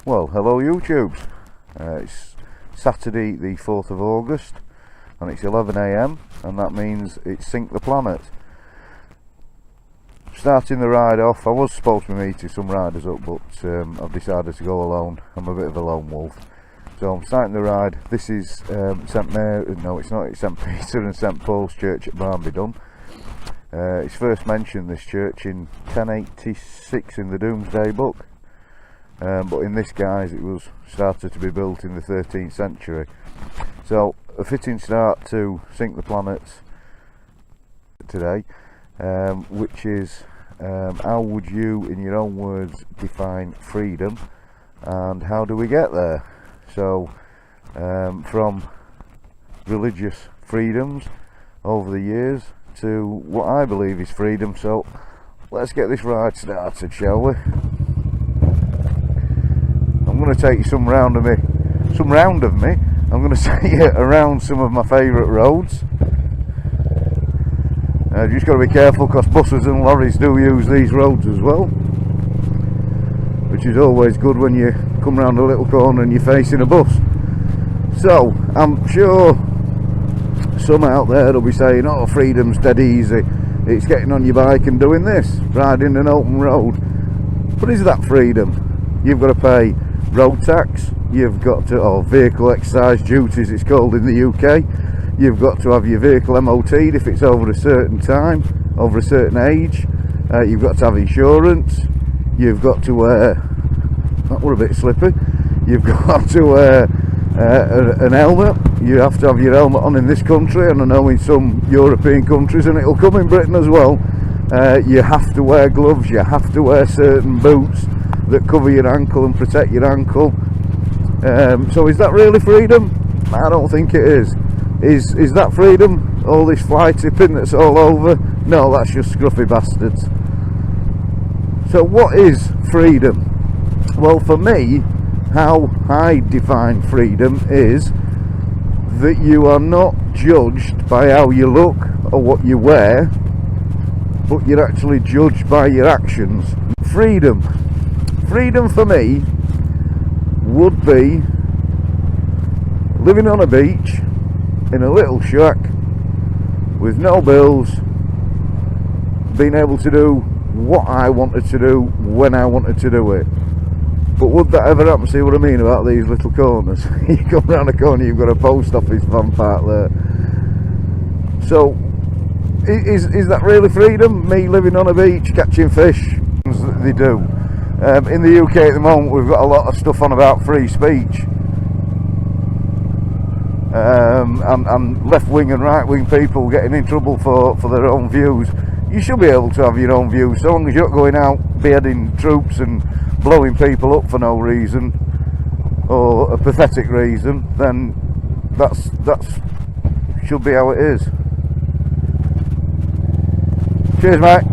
Well, hello YouTube. It's Saturday the 4th of August and it's 11 AM and that means it's Sink the Planet. Starting the ride off, I was supposed to be meeting some riders up, but I've decided to go alone. I'm a bit of a lone wolf. So I'm starting the ride. This is St Mary, no it's not, it's St Peter and St Paul's Church at Barnby-Dun. It's first mentioned, this church, in 1086 in the Domesday Book. But in this guise it was started to be built in the 13th century. So a fitting start to Sink the Planet today, which is how would you, in your own words, define freedom and how do we get there? So from religious freedoms over the years to what I believe is freedom. So let's get this ride started, shall we? I'm going to take you some round of me. I'm going to take you around some of my favourite roads. Just got to be careful because buses and lorries do use these roads as well, which is always good when you come round a little corner and you're facing a bus. So I'm sure some out there will be saying, oh, freedom's dead easy, it's getting on your bike and doing this, riding an open road. But is that freedom? You've got to pay road tax, you've got to, or vehicle excise duties it's called in the UK, you've got to have your vehicle MOT'd if it's over a certain time, over a certain age, you've got to have insurance, you've got to wear, that were a bit slippy, you've got to wear an helmet, you have to have your helmet on in this country, and I know in some European countries, and it'll come in Britain as well, you have to wear gloves, you have to wear certain boots that cover your ankle and protect your ankle. So is that really freedom? I don't think it is. Is that freedom? All this fly tipping that's all over? No, that's just scruffy bastards. So what is freedom? Well, for me, how I define freedom is that you are not judged by how you look or what you wear, but you're actually judged by your actions. Freedom for me would be living on a beach in a little shack with no bills, being able to do what I wanted to do when I wanted to do it. But would that ever happen? See what I mean about these little corners? You come round a corner, you've got a post office van park there. So is that really freedom? Me living on a beach catching fish? They do. In the UK at the moment we've got a lot of stuff on about free speech, and left-wing and right-wing people getting in trouble for their own views. You should be able to have your own views so long as you're not going out beheading troops and blowing people up for no reason or a pathetic reason. Then that's should be how it is. Cheers, mate.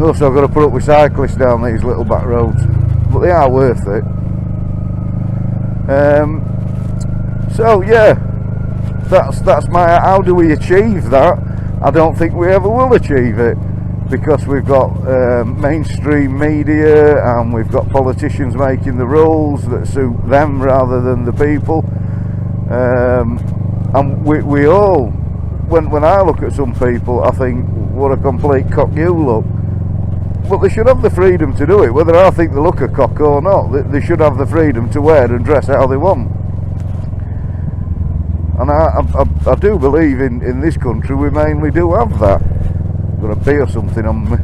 Also, I've got to put up with cyclists down these little back roads, but they are worth it. So yeah, that's my. How do we achieve that? I don't think we ever will achieve it, because we've got mainstream media and we've got politicians making the rules that suit them rather than the people. And we all, when I look at some people, I think, what a complete cock you look. But they should have the freedom to do it, whether I think they look a cock or not. They should have the freedom to wear and dress how they want. And I do believe in this country we mainly do have that. I've got a bee or something on me.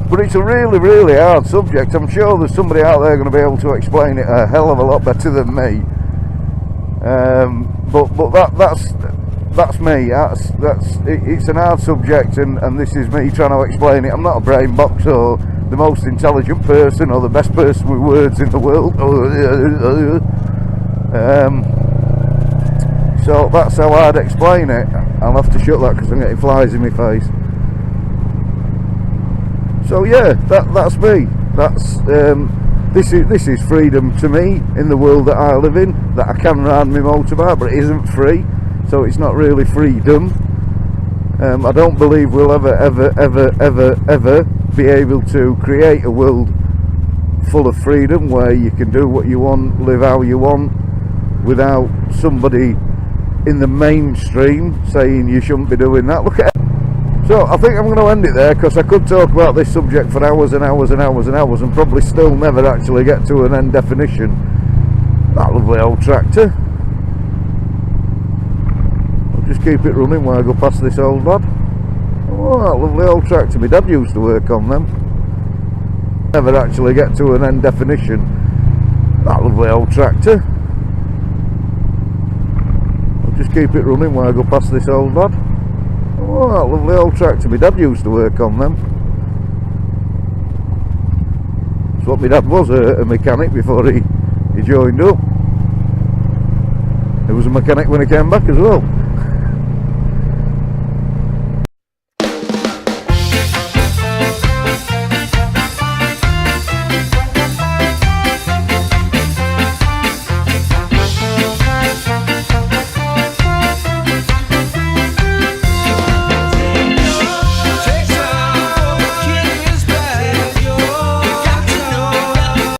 But it's a really, really hard subject. I'm sure there's somebody out there going to be able to explain it a hell of a lot better than me. But that's me. It's an hard subject, and this is me trying to explain it. I'm not a brain box or the most intelligent person or the best person with words in the world. So that's how I'd explain it. I'll have to shut that because I'm getting flies in my face. So yeah, that's me. This is freedom to me in the world that I live in. That I can ride my motorbike, but it isn't free. so it's not really freedom. I don't believe we'll ever be able to create a world full of freedom where you can do what you want, live how you want, without somebody in the mainstream saying you shouldn't be doing that. Look at it. So I think I'm going to end it there, because I could talk about this subject for hours and hours and hours and hours and probably still never actually get to an end definition. That lovely old tractor. I'll just keep it running while I go past this old lad. Oh, that lovely old tractor. My dad used to work on them. Never actually get to an end definition. That lovely old tractor. I'll just keep it running while I go past this old lad. Oh, that lovely old tractor. My dad used to work on them. That's what my dad was, a mechanic before he joined up. He was a mechanic when he came back as well.